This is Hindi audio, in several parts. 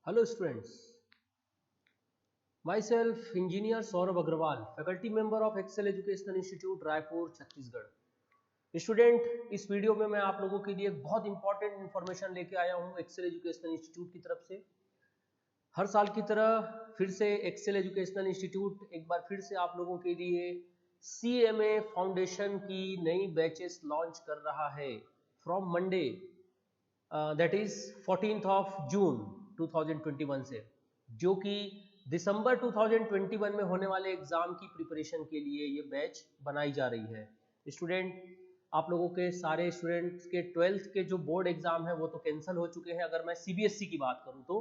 Hello students, myself engineer Saurabh Agrawal, faculty member of Excel Educational Institute, Raipur Chhattisgarh. Student, इस वीडियो में मैं आप लोगों के लिए एक बहुत इंपॉर्टेंट इन्फॉर्मेशन लेके आया हूँ एक्सेल एजुकेशनल इंस्टीट्यूट की तरफ से। हर साल की तरह फिर से एक्सेल एजुकेशनल इंस्टीट्यूट एक बार फिर से आप लोगों के लिए CMA फाउंडेशन की नई बैचेस लॉन्च कर रहा है from Monday that is 14th of June 2021 से, जो कि दिसंबर 2021 में होने वाले एग्जाम की प्रिपरेशन के लिए ये बैच बनाई जा रही है। स्टूडेंट, आप लोगों के सारे स्टूडेंट्स के 12th के जो बोर्ड एग्जाम है वो तो कैंसिल हो चुके हैं अगर मैं CBSE की बात करूं तो,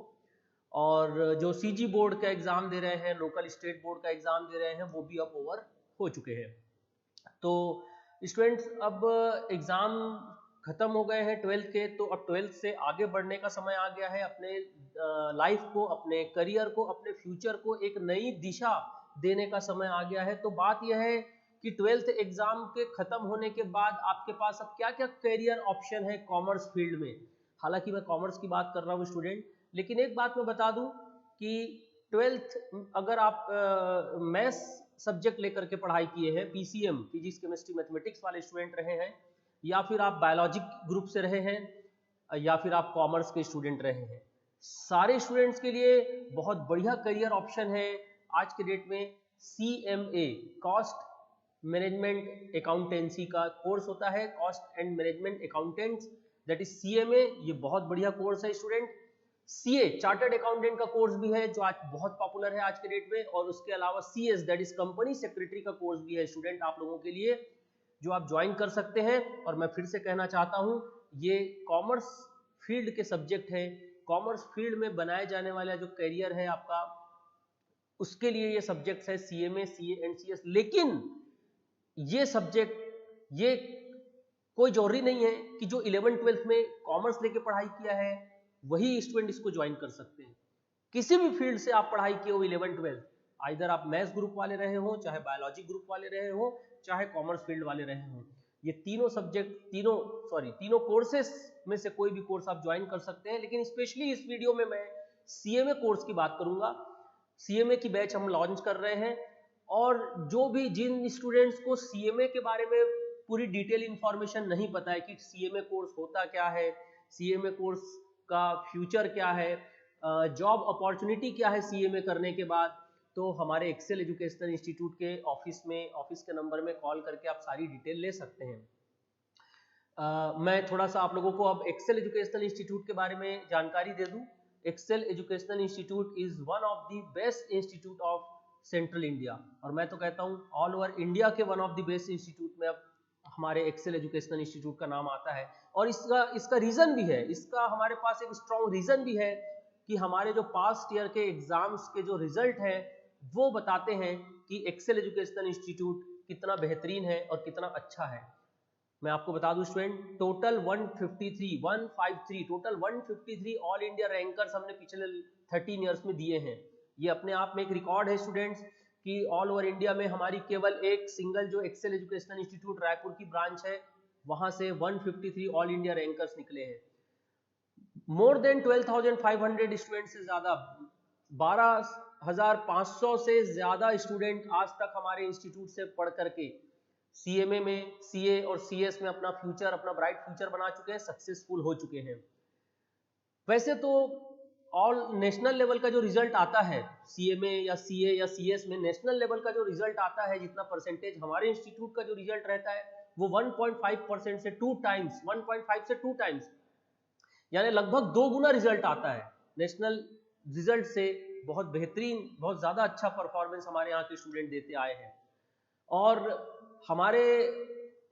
और जो CG बोर्ड का एग्जाम दे रहे हैं, लोकल स्टेट बोर्ड का एग्जाम दे रहे हैं, वो भी अब ओवर हो चुके हैं। तो स्टूडेंट्स, अब एग्ज़ाम ख़त्म हो गए हैं 12th के, तो अब 12th से आगे बढ़ने का समय आ गया है। अपने लाइफ को, अपने करियर को, अपने फ्यूचर को एक नई दिशा देने का समय आ गया है। तो बात यह है कि 12th एग्ज़ाम के ख़त्म होने के बाद आपके पास अब क्या क्या करियर ऑप्शन है कॉमर्स फील्ड में। हालांकि मैं कॉमर्स की बात कर रहा हूँ स्टूडेंट, लेकिन एक बात मैं बता दूँ कि 12th अगर आप मैथ्स सब्जेक्ट लेकर के पढ़ाई किए हैं, PCM फिजिक्स केमिस्ट्री मैथमेटिक्स वाले स्टूडेंट रहे हैं, या फिर आप बायोलॉजी ग्रुप से रहे हैं, या फिर आप कॉमर्स के स्टूडेंट रहे हैं, सारे स्टूडेंट्स के लिए बहुत बढ़िया करियर ऑप्शन है आज के डेट में। CMA कॉस्ट मैनेजमेंट अकाउंटेंसी का कोर्स होता है, cost and management accountants, that is CMA। ये बहुत बढ़िया कोर्स है स्टूडेंट। CA चार्टर्ड अकाउंटेंट का कोर्स भी है जो आज बहुत पॉपुलर है आज के डेट में, और उसके अलावा CS that is company secretary का कोर्स भी है स्टूडेंट आप लोगों के लिए, जो आप ज्वाइन कर सकते हैं। और मैं फिर से कहना चाहता हूं, ये कॉमर्स फील्ड के सब्जेक्ट है। कॉमर्स फील्ड में बनाए जाने वाला जो करियर है आपका, उसके लिए ये सब्जेक्ट है CMA, CA एंड CS। लेकिन ये सब्जेक्ट, ये कोई जरूरी नहीं है कि जो 11th-12th में कॉमर्स लेके पढ़ाई किया है वही स्टूडेंट इसको ज्वाइन कर सकते हैं। किसी भी फील्ड से आप पढ़ाई किए हो 11th-12th, आइदर आप मैथ्स ग्रुप वाले रहे हो, चाहे बायोलॉजी ग्रुप वाले रहे हो, चाहे कॉमर्स फील्ड वाले रहे हो, ये तीनों सब्जेक्ट, तीनों कोर्सेस में से कोई भी कोर्स आप ज्वाइन कर सकते हैं। लेकिन स्पेशली इस वीडियो में मैं CMA कोर्स की बात करूंगा। CMA की बैच हम लॉन्च कर रहे हैं, और जो भी जिन स्टूडेंट्स को CMA के बारे में पूरी डिटेल इंफॉर्मेशन नहीं पता है कि CMA कोर्स होता क्या है, CMA कोर्स का फ्यूचर क्या है, जॉब अपॉर्चुनिटी क्या है CMA करने के बाद, तो हमारे एक्सेल एजुकेशनल इंस्टीट्यूट के ऑफिस के नंबर में कॉल करके आप सारी डिटेल ले सकते हैं। मैं थोड़ा सा आप लोगों को अब एक्सेल एजुकेशनल इंस्टीट्यूट के बारे में जानकारी दे दूं। Excel educational institute is one of the best institute of central India, और मैं तो कहता हूं ऑल ओवर इंडिया के one of the best institute में अब हमारे एक्सेल एजुकेशनल इंस्टीट्यूट का नाम आता है। और इसका रीजन भी है, इसका हमारे पास एक स्ट्रॉन्ग रीजन भी है कि हमारे जो पास्ट ईयर के एग्जाम्स के जो रिजल्ट है वो बताते हैं कि एक्सेल एजुकेशनल इंस्टीट्यूट कितना बेहतरीन है और कितना अच्छा है। मैं आपको बता दूं student, total 153 total 153 all India rankers हमने पिछले 13 इयर्स में दिए हैं। ये अपने आप में एक रिकॉर्ड है स्टूडेंट्स कि ऑल ओवर इंडिया में हमारी केवल एक सिंगल जो एक्सेल एजुकेशनल इंस्टीट्यूट रायपुर की ब्रांच है, वहां से 153 ऑल इंडिया रैंकर्स निकले हैं। मोर देन 12,500 स्टूडेंट से ज्यादा, 12,500 से ज्यादा स्टूडेंट आज तक हमारे इंस्टीट्यूट से पढ़ करके CMA में, CA और CS में अपना फ्यूचर, अपना ब्राइट फ्यूचर बना चुके हैं, सक्सेसफुल हो चुके हैं। वैसे तो ऑल नेशनल लेवल का जो रिजल्ट आता है CMA या CA या CS में, नेशनल लेवल का जो रिजल्ट आता है, जितना परसेंटेज हमारे इंस्टीट्यूट का जो रिजल्ट रहता है वो 1.5% से 2 टाइम्स, 1.5 से 2 टाइम्स, यानी लगभग 2 गुना रिजल्ट आता है नेशनल रिजल्ट से। बहुत बेहतरीन, बहुत ज्यादा अच्छा परफॉर्मेंस हमारे यहाँ के स्टूडेंट देते आए हैं। और हमारे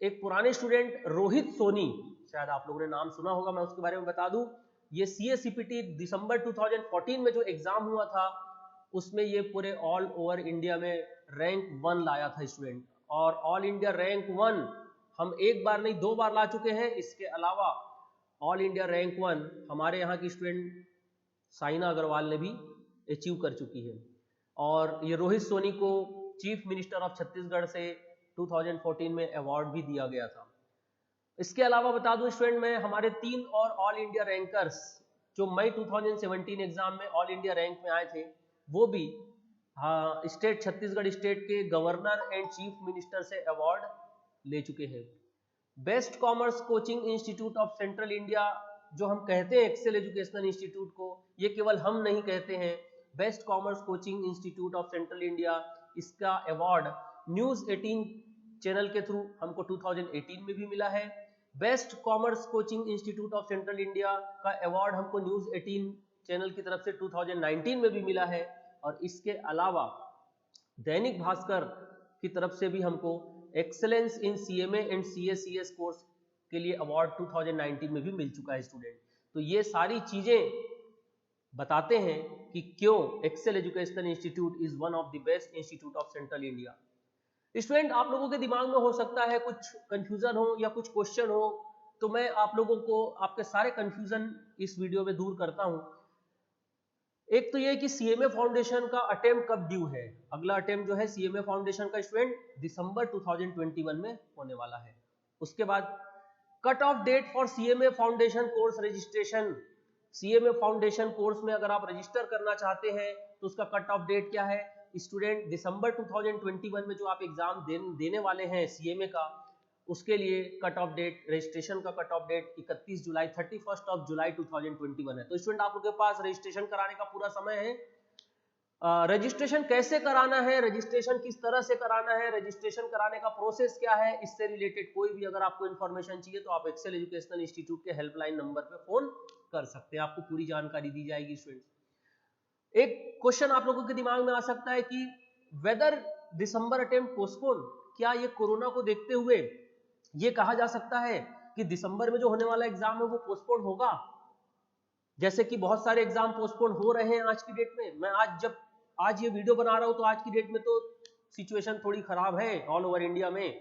एक पुराने स्टूडेंट रोहित सोनी, शायद आप लोगों ने नाम सुना होगा, मैं उसके बारे में बता दूं। ये CA-CPT दिसंबर 2014 में जो एग्जाम हुआ था उसमें ये पूरे ऑल ओवर इंडिया में रैंक 1 लाया था स्टूडेंट, और ऑल इंडिया रैंक 1 हम एक बार नहीं 2 बार ला चुके हैं। इसके अलावा ऑल इंडिया रैंक 1 हमारे यहाँ की स्टूडेंट साइना अग्रवाल ने भी अचीव कर चुकी है, और ये रोहित सोनी को चीफ मिनिस्टर ऑफ छत्तीसगढ़ से 2014 में अवार्ड भी दिया गया था। इसके अलावा बता दूं स्टूडेंट, में हमारे 3 और ऑल इंडिया रैंकर्स जो मई 2017 एग्जाम में ऑल इंडिया रैंक में आए थे, वो भी स्टेट छत्तीसगढ़ स्टेट के गवर्नर एंड चीफ मिनिस्टर से अवार्ड ले चुके हैं। Best commerce coaching institute of central India, जो हम कहते हैं एक्सेल एजुकेशनल इंस्टीट्यूट को, ये केवल हम नहीं कहते हैं, best commerce coaching institute of central India, इसका अवार्ड न्यूज 18 चैनल के थ्रू हमको 2018 में भी मिला है। Best commerce coaching institute of central India का अवार्ड हमको न्यूज 18 चैनल की तरफ से 2019 में भी मिला है। और इसके अलावा दैनिक भास्कर की तरफ से भी हमको excellence in CMA and सीएसीएस course के लिए अवार्ड 2019 में भी मिल चुका है स्टूडेंट। तो ये सारी चीजें बताते हैं कि क्यों excel educational institute is one of the best institute of central India. Student, आप लोगों के दिमाग में हो सकता है कुछ कंफ्यूजन हो या कुछ क्वेश्चन हो, तो मैं आप लोगों को आपके सारे कंफ्यूजन इस वीडियो में दूर करता हूं। एक तो ये कि सीएमए फाउंडेशन का अटेम्प्ट कब ड्यू है। अगला अटेम्प्ट जो है सीएमए फाउंडेशन का स्टूडेंट दिसंबर 2021 में होने वाला है। उसके बाद cut off date for CMA foundation course registration. CMA foundation course में अगर आप रजिस्टर करना चाहते हैं तो उसका कट ऑफ डेट क्या है स्टूडेंट? दिसंबर 2021 में जो आप एग्जाम देने वाले हैं सीएमए का, उसके लिए कट ऑफ डेट, रजिस्ट्रेशन का कट ऑफ डेट 31 जुलाई 31 जुलाई 2021 है। तो स्टूडेंट, आप लोग के पास रजिस्ट्रेशन कराने का पूरा समय है। रजिस्ट्रेशन कैसे कराना है, रजिस्ट्रेशन किस तरह से कराना है, रजिस्ट्रेशन कराने का प्रोसेस क्या है, इससे रिलेटेड कोई भी अगर आपको इन्फॉर्मेशन चाहिए तो आप एक्सेल एजुकेशनल इंस्टीट्यूट के हेल्पलाइन नंबर पे फोन कर सकते हैं, आपको पूरी जानकारी दी जाएगी। स्टूडेंट्स, एक क्वेश्चन आप लोगों के दिमाग में आ सकता है कि वेदर दिसंबर अटेम्प्ट पोस्टपोन, क्या ये कोरोना को देखते हुए ये कहा जा सकता है कि दिसंबर में जो होने वाला एग्जाम है वो पोस्टपोन होगा? जैसे कि बहुत सारे एग्जाम पोस्टपोन हो रहे हैं आज की डेट में। मैं आज ये वीडियो बना रहा हूं तो आज की डेट में तो सिचुएशन थोड़ी खराब है ऑल ओवर इंडिया में,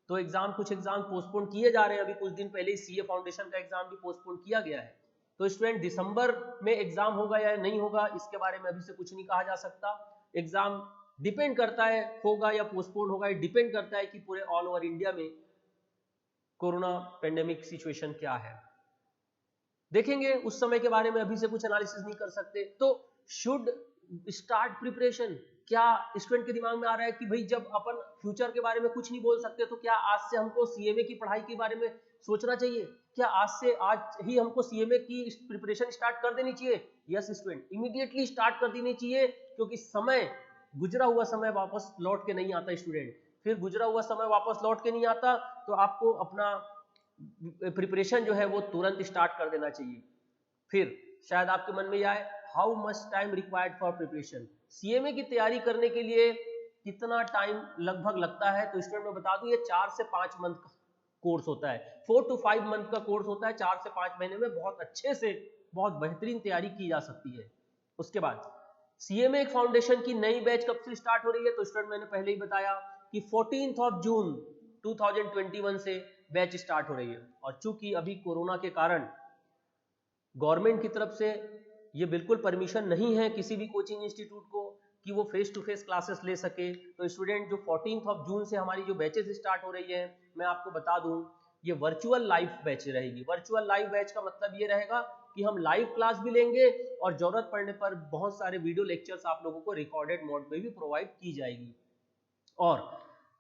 तो कुछ एग्जाम पोस्टपोन किए जा रहे हैं। अभी कुछ दिन पहले ही सीए फाउंडेशन का एग्जाम भी पोस्टपोन किया गया है। तो स्टूडेंट, दिसंबर में एग्जाम होगा या नहीं होगा इसके बारे में अभी से कुछ नहीं कहा जा सकता। एग्जाम डिपेंड करता है होगा या पोस्टपोन होगा, डिपेंड करता है कि पूरे ऑल ओवर इंडिया में कोरोना पेंडेमिक सिचुएशन क्या है, देखेंगे उस समय के बारे में अभी से कुछ एनालिसिस नहीं कर सकते। तो शुड स्टार्ट प्रिपरेशन, क्या स्टूडेंट के दिमाग में आ रहा है कि भाई जब अपन फ्यूचर के बारे में कुछ नहीं बोल सकते तो क्या आज से हमको सीएमए की पढ़ाई के बारे में सोचना चाहिए? क्या आज ही हमको सीएमए की प्रिपरेशन स्टार्ट कर देनी चाहिए? यस स्टूडेंट, इमीडिएटली स्टार्ट कर देनी चाहिए, क्योंकि गुजरा हुआ समय वापस लौट के नहीं आता स्टूडेंट। फिर गुजरा हुआ समय वापस लौट के नहीं आता, तो आपको अपना प्रिपरेशन जो है वो तुरंत स्टार्ट कर देना चाहिए। फिर शायद आपके मन में यह आए, how much time required for preparation, CMA की तैयारी करने के लिए कितना टाइम लगभग लगता है? तो स्टूडेंट मैं बता दूं, ये 4 से 5 मंथ का कोर्स होता है, 4 to 5 मंथ का कोर्स होता है। 4 से 5 महीने में बहुत अच्छे से बहुत बेहतरीन तैयारी की जा सकती है। उसके बाद सीएमए फाउंडेशन की नई बैच कब से स्टार्ट हो रही है? तो स्टूडेंट मैंने पहले ही बताया कि 14 जून 2021 से बैच स्टार्ट हो रही है। और चूंकि अभी कोरोना के कारण गवर्नमेंट की तरफ से ये बिल्कुल परमिशन नहीं है किसी भी कोचिंग इंस्टीट्यूट को कि वो फेस टू फेस क्लासेस ले सके, तो स्टूडेंट जो 14 जून से हमारी जो बैचेस स्टार्ट हो रही है, मैं आपको बता दूं ये वर्चुअल लाइव बैच रहेगी। वर्चुअल लाइव बैच का मतलब ये रहेगा कि हम लाइव क्लास भी लेंगे और जरूरत पड़ने पर बहुत सारे वीडियो लेक्चर्स आप लोगों को रिकॉर्डेड मोड में भी प्रोवाइड की जाएगी। और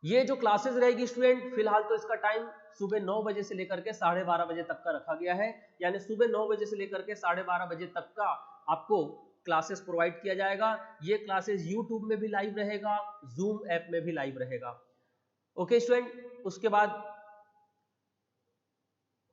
ये जो क्लासेस रहेगी स्टूडेंट, फिलहाल तो इसका टाइम सुबह 9 बजे से लेकर के 12:30 बजे तक का रखा गया है, यानी सुबह 9 बजे से लेकर के 12:30 बजे तक का आपको क्लासेस प्रोवाइड किया जाएगा। ये क्लासेस यूट्यूब में भी लाइव रहेगा, जूम ऐप में भी लाइव रहेगा। ओके स्टूडेंट, उसके बाद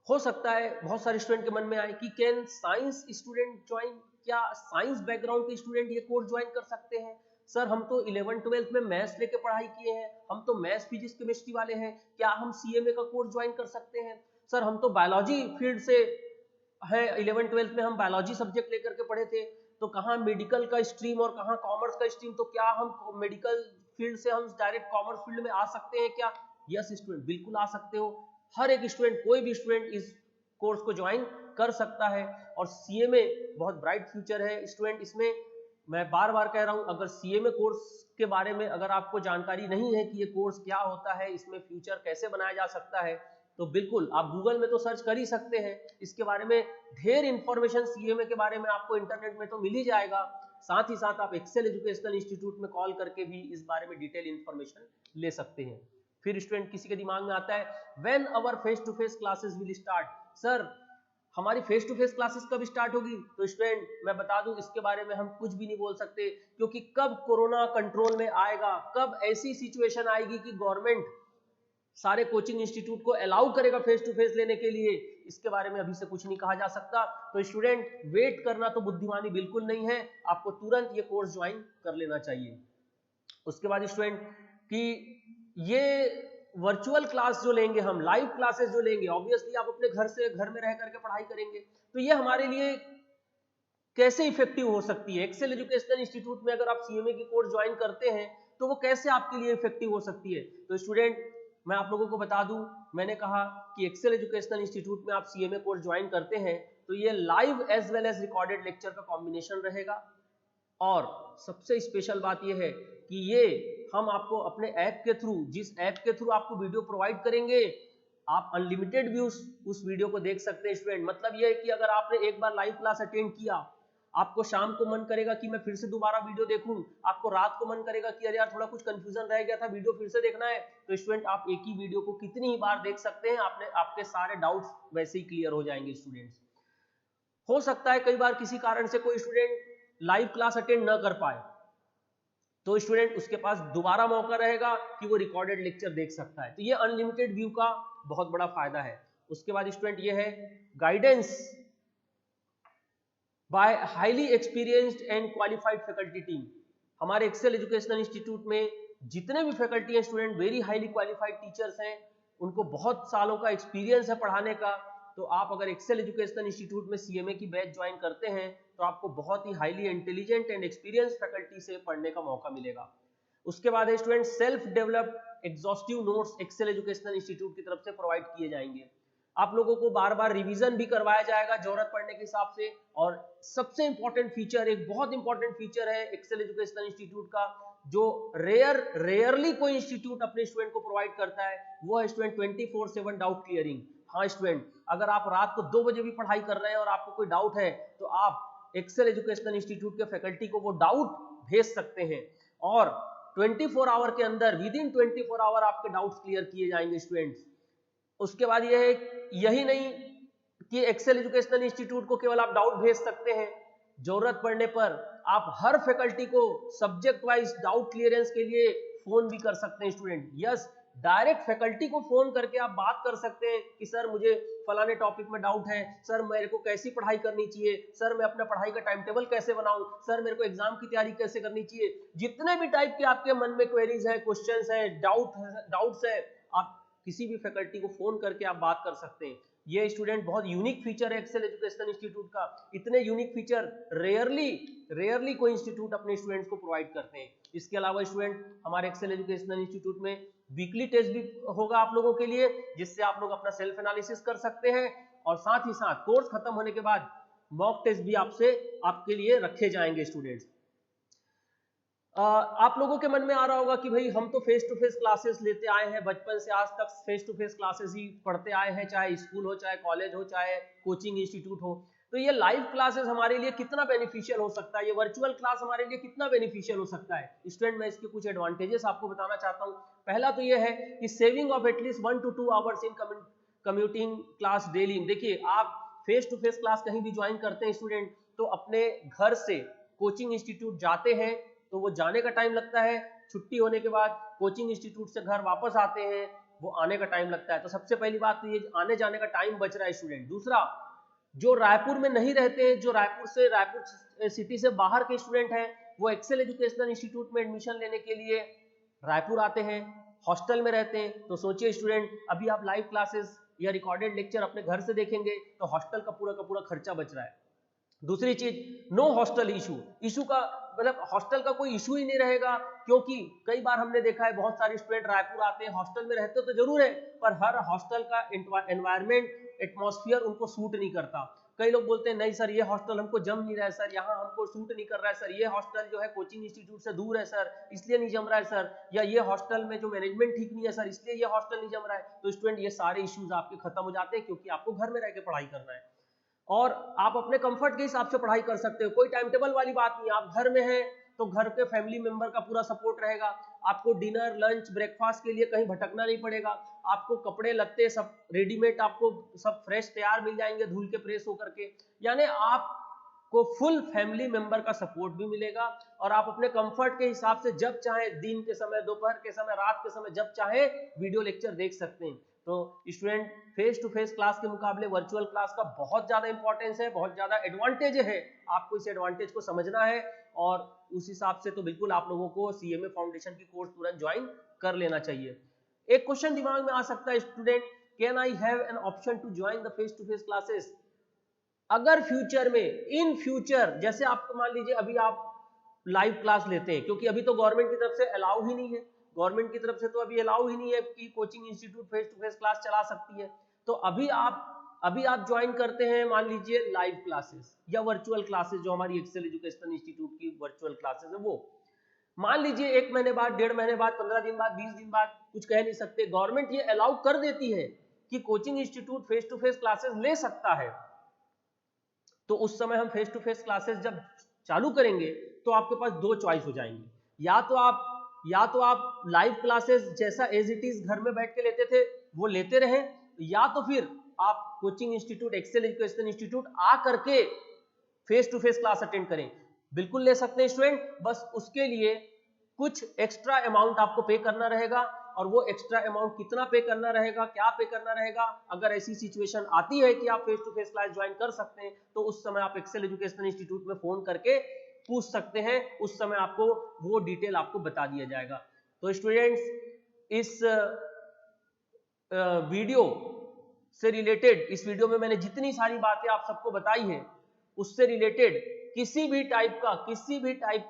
हो सकता है बहुत सारे स्टूडेंट के मन में आए कि कैन साइंस स्टूडेंट ज्वाइन, क्या साइंस बैकग्राउंड के स्टूडेंट ये कोर्स ज्वाइन कर सकते हैं? सर हम तो 11th-12th में मैथ्स लेके पढ़ाई किए हैं, हम तो मैथ्स फिजिक्स केमिस्ट्री वाले हैं, क्या हम सीएमए का कोर्स ज्वाइन कर सकते हैं? सर हम तो बायोलॉजी फील्ड से है, 11th-12th में हम बायोलॉजी सब्जेक्ट लेकर के पढ़े थे, तो कहाँ मेडिकल का स्ट्रीम और कहाँ कॉमर्स का स्ट्रीम, तो क्या हम मेडिकल फील्ड से हम डायरेक्ट कॉमर्स फील्ड में आ सकते हैं क्या? यस स्टूडेंट, बिल्कुल आ सकते हो। हर एक स्टूडेंट, कोई भी स्टूडेंट इस कोर्स को ज्वाइन कर सकता है। और सीएमए बहुत ब्राइट फ्यूचर है स्टूडेंट। इसमें मैं बार बार कह रहा हूं, अगर सीएमए कोर्स के बारे में अगर आपको जानकारी नहीं है कि ये कोर्स क्या होता है, इसमें फ्यूचर कैसे बनाया जा सकता है, तो बिल्कुल आप गूगल में तो सर्च कर ही सकते हैं, इसके बारे में ढेर इंफॉर्मेशन सीएमए के बारे में आपको इंटरनेट में तो मिल ही जाएगा। साथ ही साथ आप एक्सेल एजुकेशनल इंस्टीट्यूट में कॉल करके भी इस बारे में डिटेल इंफॉर्मेशन ले सकते हैं। फिर स्टूडेंट किसी के दिमाग में आता है when our face to face classes will start, sir हमारी फेस टू फेस क्लासेस कब स्टार्ट होगी? तो स्टूडेंट मैं बता दूं इसके बारे में हम कुछ भी नहीं बोल सकते, क्योंकि कब कोरोना कंट्रोल में आएगा, कब ऐसी सिचुएशन आएगी कि गवर्नमेंट सारे कोचिंग इंस्टीट्यूट को अलाउ करेगा फेस टू फेस लेने के लिए, इसके बारे में अभी से कुछ नहीं कहा जा सकता। तो स्टूडेंट वेट करना तो बुद्धिमानी बिल्कुल नहीं है, आपको तुरंत ये कोर्स ज्वाइन कर लेना चाहिए। उसके बाद स्टूडेंट कि ये वर्चुअल क्लास जो लेंगे हम, लाइव क्लासेस जो लेंगे, ऑब्वियसली आप अपने घर में रह करके पढ़ाई करेंगे, तो ये हमारे लिए कैसे इफेक्टिव हो सकती है? एक्सेल एजुकेशनल इंस्टीट्यूट में अगर आप सीएमए की कोर्स ज्वाइन करते हैं तो वो कैसे आपके लिए इफेक्टिव हो सकती है? तो स्टूडेंट मैं आप लोगों को बता दूं, मैंने कहा कि एक्सेल एजुकेशनल इंस्टीट्यूट में आप सीएमए कोर्स ज्वाइन करते हैं तो ये live as well as recorded lecture का कॉम्बिनेशन रहेगा, और सबसे स्पेशल बात यह है कि ये हम आपको अपने ऐप के थ्रू, जिस ऐप के थ्रू आपको वीडियो प्रोवाइड करेंगे, आप अनलिमिटेड भी उस वीडियो को देख सकते हैं स्टूडेंट। मतलब ये है कि अगर आपने एक बार लाइव क्लास अटेंड किया, आपको शाम को मन करेगा कि मैं फिर से दोबारा वीडियो देखूं, आपको रात को मन करेगा कि अरे यार थोड़ा कुछ कंफ्यूजन रह गया था, वीडियो फिर से देखना है, तो स्टूडेंट आप एक ही वीडियो को कितनी ही बार देख सकते हैं, आपके सारे डाउट्स वैसे ही क्लियर हो जाएंगे। स्टूडेंट्स हो सकता है कई बार किसी कारण से कोई स्टूडेंट लाइव क्लास अटेंड न कर पाए, तो स्टूडेंट उसके पास दोबारा मौका रहेगा कि वो रिकॉर्डेड लेक्चर देख सकता है। तो ये अनलिमिटेड व्यू का बहुत बड़ा फायदा है। उसके बाद स्टूडेंट ये है guidance bye highly experienced and qualified faculty team. हमारे एक्सेल एजुकेशनल इंस्टीट्यूट में जितने भी फैकल्टी हैं student, very highly qualified teachers हैं, उनको बहुत सालों का एक्सपीरियंस है पढ़ाने का। तो आप अगर एक्सेल एजुकेशनल इंस्टीट्यूट में सीएमए की बैच ज्वाइन करते हैं तो आपको बहुत ही highly intelligent and experience faculty से पढ़ने का मौका मिलेगा। उसके बाद है student self developed exhaustive notes Excel educational institute की तरफ से प्रोवाइड किए जाएंगे। आप लोगों को बार बार रिवीजन भी करवाया जाएगा जरूरत पड़ने के हिसाब से। और सबसे इंपॉर्टेंट फीचर, एक बहुत इंपॉर्टेंट फीचर है एक्सेल एजुकेशनल इंस्टीट्यूट का, जो रेयरली कोई इंस्टीट्यूट अपने स्टूडेंट को प्रोवाइड करता है, वो है स्टूडेंट 24/7 डाउट क्लियरिंग। हाँ स्टूडेंट, अगर आप रात को 2 बजे भी पढ़ाई कर रहे हैं और आपको कोई डाउट है तो आप एक्सेल एजुकेशनल इंस्टीट्यूट के फैकल्टी को वो डाउट भेज सकते हैं, और 24 आवर के अंदर, विद इन 24 आवर आपके डाउट्स क्लियर किए जाएंगे स्टूडेंट्स। उसके बाद यह है, यही नहीं कि एक्सेल एजुकेशनल इंस्टीट्यूट को केवल आप डाउट भेज सकते हैं, जरूरत पड़ने पर आप हर फैकल्टी को सब्जेक्ट वाइज डाउट क्लियरेंस के लिए फोन भी कर सकते हैं स्टूडेंट। यस, डायरेक्ट फैकल्टी को फोन करके आप बात कर सकते हैं कि सर मुझे फलाने टॉपिक में डाउट है, सर मेरे को कैसी पढ़ाई करनी चाहिए, सर मैं अपना पढ़ाई का टाइम टेबल कैसे बनाऊं, सर मेरे को एग्जाम की तैयारी कैसे करनी चाहिए। जितने भी टाइप के आपके मन में क्वेरीज है, क्वेश्चंस है, डाउट्स है, आप किसी भी फैकल्टी को फोन करके आप बात कर सकते हैं। ये स्टूडेंट बहुत यूनिक फीचर है एक्सेल एजुकेशनल इंस्टीट्यूट का। इतने यूनिक फीचर रेयरली कोई इंस्टीट्यूट अपने स्टूडेंट्स को प्रोवाइड करते हैं। इसके अलावा स्टूडेंट हमारे एक्सेल एजुकेशनल इंस्टीट्यूट में वीकली टेस्ट भी होगा आप लोगों के लिए, जिससे आप लोग अपना सेल्फ एनालिसिस कर सकते हैं, और साथ ही साथ कोर्स खत्म होने के बाद मॉक टेस्ट भी आपके लिए रखे जाएंगे स्टूडेंट्स। आप लोगों के मन में आ रहा होगा कि भाई हम तो फेस टू फेस क्लासेस लेते आए हैं, बचपन से आज तक फेस टू फेस क्लासेस ही पढ़ते आए हैं, चाहे स्कूल हो, चाहे कॉलेज हो, चाहे कोचिंग इंस्टीट्यूट हो, तो ये लाइव क्लासेस हमारे लिए कितना बेनिफिशियल हो सकता है, ये वर्चुअल क्लास हमारे लिए कितना बेनिफिशियल हो सकता है? स्टूडेंट मैं इसके कुछ एडवांटेजेस आपको बताना चाहता हूँ। पहला तो ये है कि saving of at least 1 to 2 hours in commuting class daily. देखिए, आप फेस टू फेस क्लास कहीं भी ज्वाइन करते हैं स्टूडेंट, तो अपने घर से कोचिंग इंस्टीट्यूट जाते हैं तो वो जाने का टाइम लगता है, छुट्टी होने के बाद कोचिंग इंस्टीट्यूट से घर वापस आते हैं, वो आने का टाइम लगता है। तो सबसे पहली बात तो ये आने जाने का टाइम बच रहा है स्टूडेंट। दूसरा, जो रायपुर में नहीं रहते हैं, जो रायपुर सिटी से बाहर के स्टूडेंट हैं, वो एक्सेल एजुकेशनल इंस्टीट्यूट में एडमिशन लेने के लिए रायपुर आते हैं, हॉस्टल में रहते हैं। तो सोचिए स्टूडेंट, अभी आप लाइव क्लासेस या रिकॉर्डेड लेक्चर अपने घर से देखेंगे तो हॉस्टल का पूरा खर्चा बच रहा है। दूसरी चीज, नो हॉस्टल इशू का मतलब हॉस्टल का कोई इशू ही नहीं रहेगा, क्योंकि कई बार हमने देखा है बहुत सारे स्टूडेंट रायपुर आते हैं, हॉस्टल में रहते तो जरूर है, पर हर हॉस्टल का एनवायरमेंट, एटमॉस्फेयर उनको सूट नहीं करता। कई लोग बोलते हैं नहीं सर ये हॉस्टल हमको जम नहीं रहा है सर, यहाँ हमको सूट नहीं कर रहा है सर, ये हॉस्टल जो है कोचिंग इंस्टीट्यूट से दूर है सर इसलिए नहीं जम रहा है सर, या ये हॉस्टल में जो मैनेजमेंट ठीक नहीं है सर इसलिए ये हॉस्टल नहीं जम रहा है। तो स्टूडेंट ये सारे इश्यूज आपके खत्म हो जाते हैं क्योंकि आपको घर में रह के पढ़ाई करना है और आप अपने कंफर्ट के हिसाब से पढ़ाई कर सकते हो। कोई टाइम टेबल वाली बात नहीं, आप घर में हैं तो घर के फैमिली मेंबर का पूरा सपोर्ट रहेगा, आपको डिनर लंच ब्रेकफास्ट के लिए कहीं भटकना नहीं पड़ेगा, आपको कपड़े लत्ते सब रेडीमेड आपको सब फ्रेश तैयार मिल जाएंगे धुल के प्रेस होकर के, यानी आपको फुल फैमिली मेंबर का सपोर्ट भी मिलेगा और आप अपने कंफर्ट के हिसाब से जब चाहे दिन के समय, दोपहर के समय, रात के समय जब चाहे वीडियो लेक्चर देख सकते हैं। तो student face to face class के मुकाबले वर्चुअल क्लास का बहुत ज्यादा इंपॉर्टेंस है, बहुत ज्यादा एडवांटेज है, आपको इस एडवांटेज को समझना है और उस हिसाब से तो बिल्कुल आप लोगों को सीएमए फाउंडेशन की कोर्स तुरंत ज्वाइन कर लेना चाहिए। एक क्वेश्चन दिमाग में आ सकता है student, can I have an option to join the face to face classes? अगर फ्यूचर में, इन फ्यूचर, जैसे आपको मान लीजिए अभी आप लाइव क्लास लेते हैं क्योंकि अभी तो गवर्नमेंट की तरफ से अलाउ ही नहीं है, गवर्नमेंट की तरफ से तो अभी अलाउ ही नहीं है कि coaching institute face to face class चला सकती है। तो अभी आप ज्वाइन करते हैं मान लीजिए लाइव क्लासेस या वर्चुअल क्लासेस, जो हमारी एक्सेल एजुकेशनल इंस्टीट्यूट की वर्चुअल क्लासेस है वो मान लीजिए 1 महीने बाद, 1.5 महीने बाद, 15 दिन बाद, 20 दिन बाद, कुछ कह नहीं सकते, गवर्नमेंट ये अलाउ कर देती है कि coaching institute face to face classes ले सकता है। तो उस समय हम फेस टू फेस क्लासेस जब चालू करेंगे तो आपके पास दो चॉइस हो जाएंगे, या तो आप लाइव क्लासेस जैसा एज इट इज घर में बैठ के लेते थे वो लेते रहें, या तो फिर आप coaching institute Excel education institute आ करके face to face class attend करें। बिल्कुल ले सकते हैं स्टूडेंट, बस उसके लिए कुछ एक्स्ट्रा अमाउंट आपको पे करना रहेगा और वो एक्स्ट्रा अमाउंट कितना पे करना रहेगा, क्या पे करना रहेगा, अगर ऐसी सिचुएशन आती है कि आप face to face class join कर सकते हैं तो उस समय आप एक्सेल एजुकेशन इंस्टीट्यूट में फोन करके पूछ सकते हैं, उस समय आपको वो डिटेल आपको बता दिया जाएगा। तो स्टूडेंट्स, इस वीडियो से रिलेटेड, इस वीडियो में मैंने जितनी सारी बातें आप सबको बताई है उससे रिलेटेड किसी भी टाइप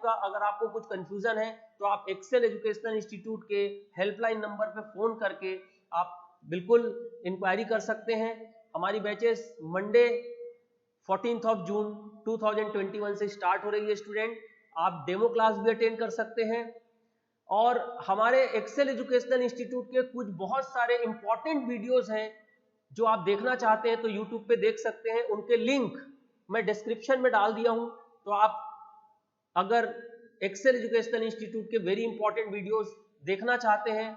का अगर आपको कुछ कंफ्यूजन है तो आप एक्सेल एजुकेशनल इंस्टीट्यूट के हेल्पलाइन नंबर पे फोन करके आप बिल्कुल इंक्वायरी कर सकते हैं। हमारी बैचेस मंडे 14 जून 2021 से स्टार्ट हो रही है स्टूडेंट, आप डेमो क्लास भी अटेंड कर सकते हैं और हमारे एक्सेल एजुकेशनल इंस्टीट्यूट के कुछ बहुत सारे इंपॉर्टेंट वीडियोस हैं जो आप देखना चाहते हैं तो यूट्यूब पे देख सकते हैं, उनके लिंक मैं डिस्क्रिप्शन में डाल दिया हूं। तो आप अगर एक्सेल एजुकेशनल इंस्टीट्यूट के वेरी इंपॉर्टेंट वीडियोस देखना चाहते हैं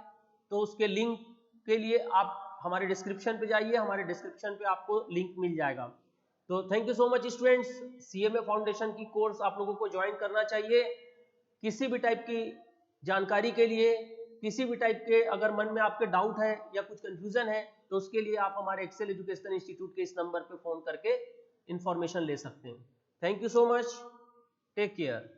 तो उसके लिंक के लिए आप हमारे डिस्क्रिप्शन पे जाइए, हमारे डिस्क्रिप्शन पे आपको लिंक मिल जाएगा। तो thank you so much students, CMA foundation की कोर्स आप लोगों को ज्वाइन करना चाहिए। किसी भी टाइप की जानकारी के लिए, किसी भी टाइप के अगर मन में आपके डाउट है या कुछ कंफ्यूजन है तो उसके लिए आप हमारे एक्सेल एजुकेशनल इंस्टीट्यूट के इस नंबर पे फोन करके इंफॉर्मेशन ले सकते हैं। Thank you so much, take care.